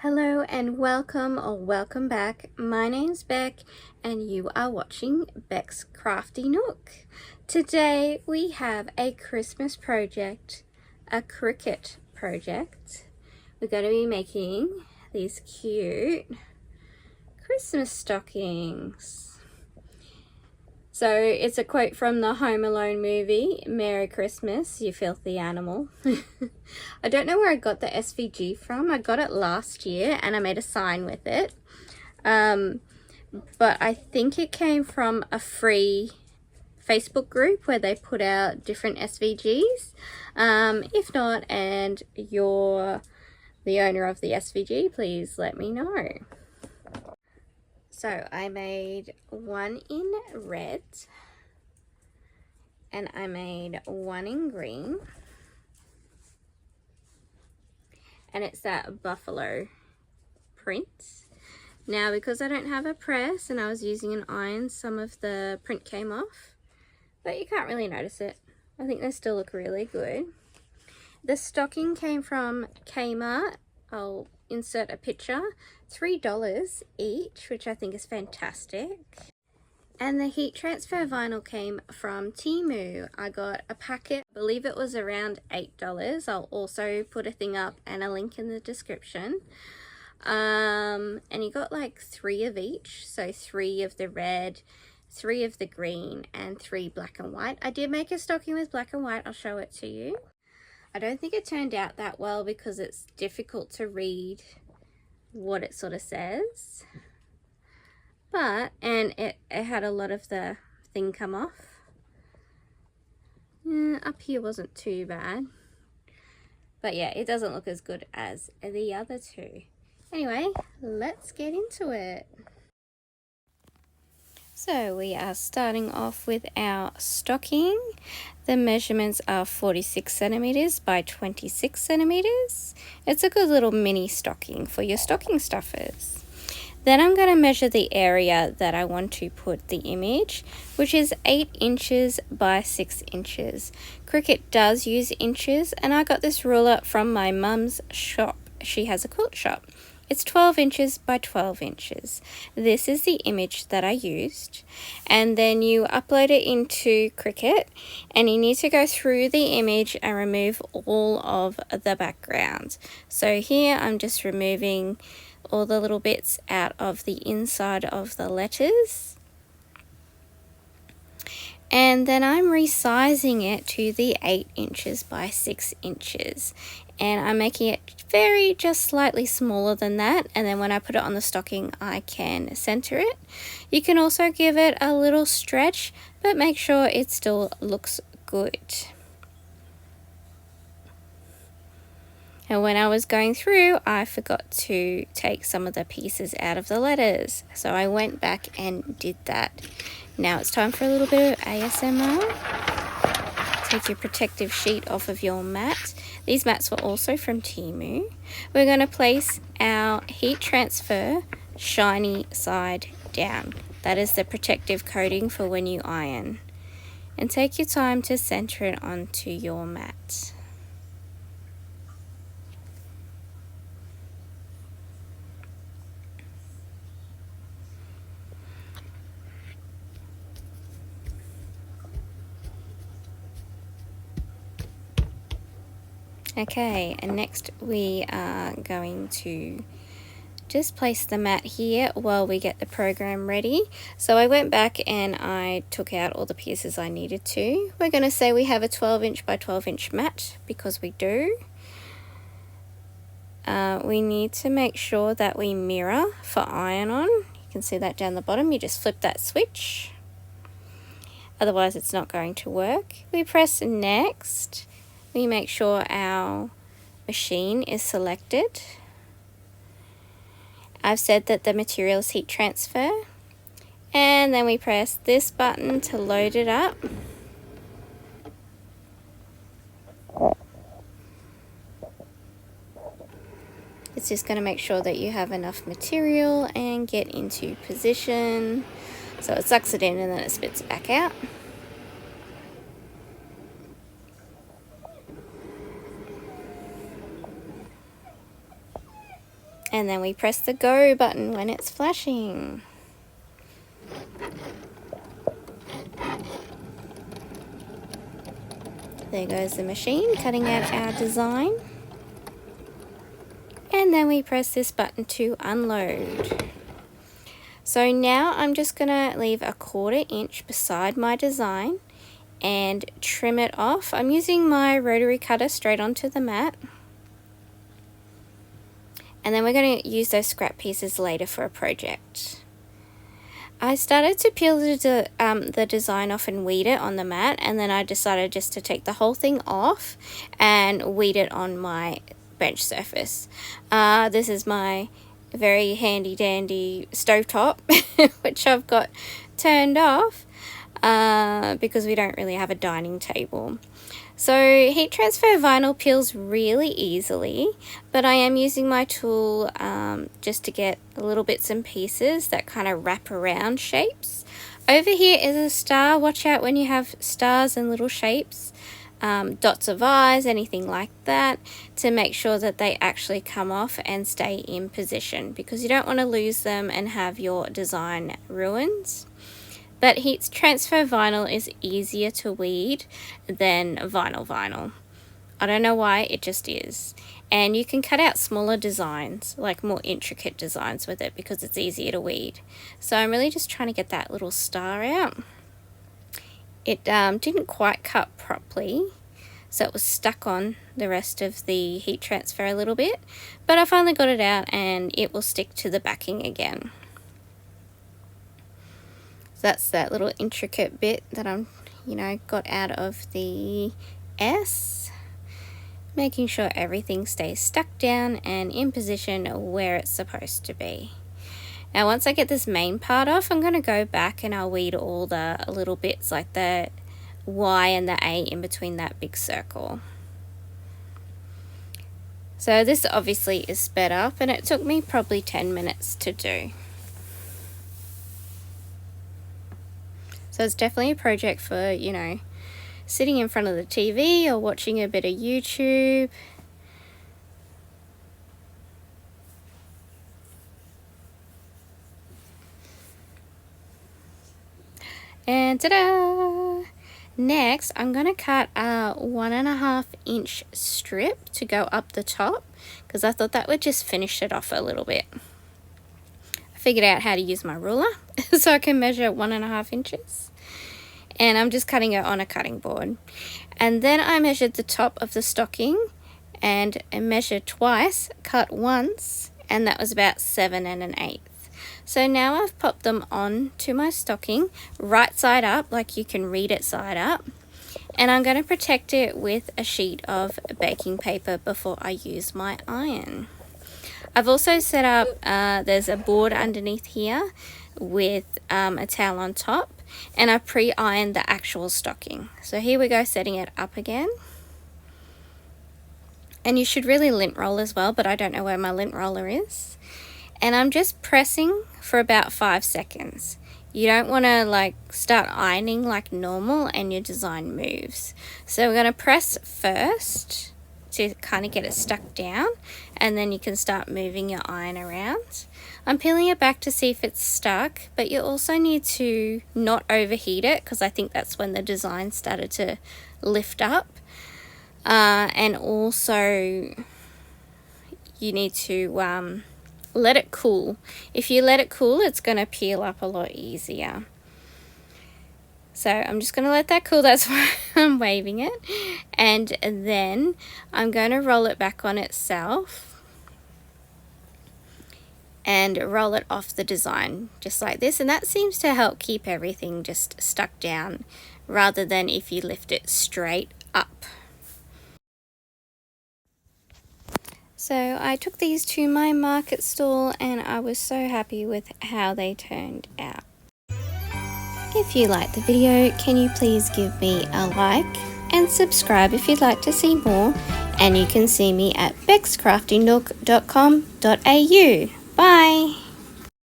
Hello and welcome or welcome back. My name's Beck and you are watching Beck's Crafty Nook. Today we have a Christmas project, a Cricut project. We're going to be making these cute Christmas stockings. So it's a quote from the Home Alone movie, "Merry Christmas, you filthy animal." I don't know where I got the SVG from. I got it last year and I made a sign with it. But I think it came from a free Facebook group where they put out different SVGs. If not, and you're the owner of the SVG, please let me know. So I made one in red and I made one in green, and it's that buffalo print. Now because I don't have a press and I was using an iron, some of the print came off, but you can't really notice it. I think they still look really good. The stocking came from Kmart. I'll insert a picture. $3 each, which I think is fantastic. And the heat transfer vinyl came from Temu. I got a packet, I believe it was around $8. I'll also put a thing up and a link in the description. And you got like 3 of each, so 3 of the red, 3 of the green, and 3 black and white. I did make a stocking with black and white. I'll show it to you. I don't think it turned out that well because it's difficult to read what it sort of says, and it had a lot of the thing come off. Up here wasn't too bad, but yeah, it doesn't look as good as the other two. Anyway, let's get into it. So we are starting off with our stocking. The measurements are 46 centimeters by 26 centimeters. It's a good little mini stocking for your stocking stuffers. Then I'm going to measure the area that I want to put the image, which is 8 inches by 6 inches. Cricut does use inches, and I got this ruler from my mum's shop. She has a quilt shop. It's 12 inches by 12 inches. This is the image that I used. And then you upload it into Cricut, and you need to go through the image and remove all of the background. So here I'm just removing all the little bits out of the inside of the letters. And then I'm resizing it to the 8 inches by 6 inches. And I'm making it just slightly smaller than that, and then when I put it on the stocking I can center it. You can also give it a little stretch, but make sure it still looks good. And when I was going through, I forgot to take some of the pieces out of the letters, so I went back and did that. Now it's time for a little bit of ASMR. Take your protective sheet off of your mat. These mats were also from Temu. We're going to place our heat transfer shiny side down. That is the protective coating for when you iron. And take your time to center it onto your mat. Okay, and next we are going to just place the mat here while we get the program ready. So I went back and I took out all the pieces I needed to. We're going to say we have a 12 inch by 12 inch mat because we do. We need to make sure that we mirror for iron on. You can see that down the bottom. You just flip that switch. Otherwise it's not going to work. We press next. We make sure our machine is selected. I've said that the material is heat transfer, and then we press this button to load it up. It's just going to make sure that you have enough material and get into position. So it sucks it in and then it spits it back out. And then we press the go button when it's flashing. There goes the machine cutting out our design. And then we press this button to unload. So now I'm just going to leave a 1/4 inch beside my design and trim it off. I'm using my rotary cutter straight onto the mat. And then we're going to use those scrap pieces later for a project. I started to peel the design off and weed it on the mat, and then I decided just to take the whole thing off and weed it on my bench surface. This is my very handy dandy stovetop, which I've got turned off because we don't really have a dining table. So heat transfer vinyl peels really easily, but I am using my tool just to get little bits and pieces that kind of wrap around shapes. Over here is a star. Watch out when you have stars and little shapes, dots of eyes, anything like that, to make sure that they actually come off and stay in position, because you don't want to lose them and have your design ruined. But heat transfer vinyl is easier to weed than vinyl. I don't know why, it just is. And you can cut out smaller designs, like more intricate designs with it, because it's easier to weed. So I'm really just trying to get that little star out. It didn't quite cut properly, so it was stuck on the rest of the heat transfer a little bit. But I finally got it out and it will stick to the backing again. That's that little intricate bit that I'm, got out of the S. Making sure everything stays stuck down and in position where it's supposed to be. Now once I get this main part off, I'm going to go back and I'll weed all the little bits like the Y and the A in between that big circle. So this obviously is sped up, and it took me probably 10 minutes to do. So it's definitely a project for, sitting in front of the TV or watching a bit of YouTube. And ta-da! Next, I'm going to cut a 1.5 inch strip to go up the top, because I thought that would just finish it off a little bit. Figured out how to use my ruler so I can measure 1.5 inches, and I'm just cutting it on a cutting board. And then I measured the top of the stocking and measured twice, cut once, and that was about 7 1/8. So now I've popped them on to my stocking right side up, like you can read it side up, and I'm going to protect it with a sheet of baking paper before I use my iron. I've also set up, there's a board underneath here with a towel on top, and I pre-ironed the actual stocking. So here we go, setting it up again. And you should really lint roll as well, but I don't know where my lint roller is. And I'm just pressing for about 5 seconds. You don't want to start ironing like normal and your design moves. So we're going to press first to kind of get it stuck down, and then you can start moving your iron around. I'm peeling it back to see if it's stuck, but you also need to not overheat it, because I think that's when the design started to lift up. And also you need to let it cool. If you let it cool, it's going to peel up a lot easier. So I'm just going to let that cool, that's why I'm waving it. And then I'm going to roll it back on itself and roll it off the design just like this. And that seems to help keep everything just stuck down, rather than if you lift it straight up. So I took these to my market stall and I was so happy with how they turned out. If you liked the video, can you please give me a like and subscribe if you'd like to see more, and you can see me at bexcraftynook.com.au. Bye!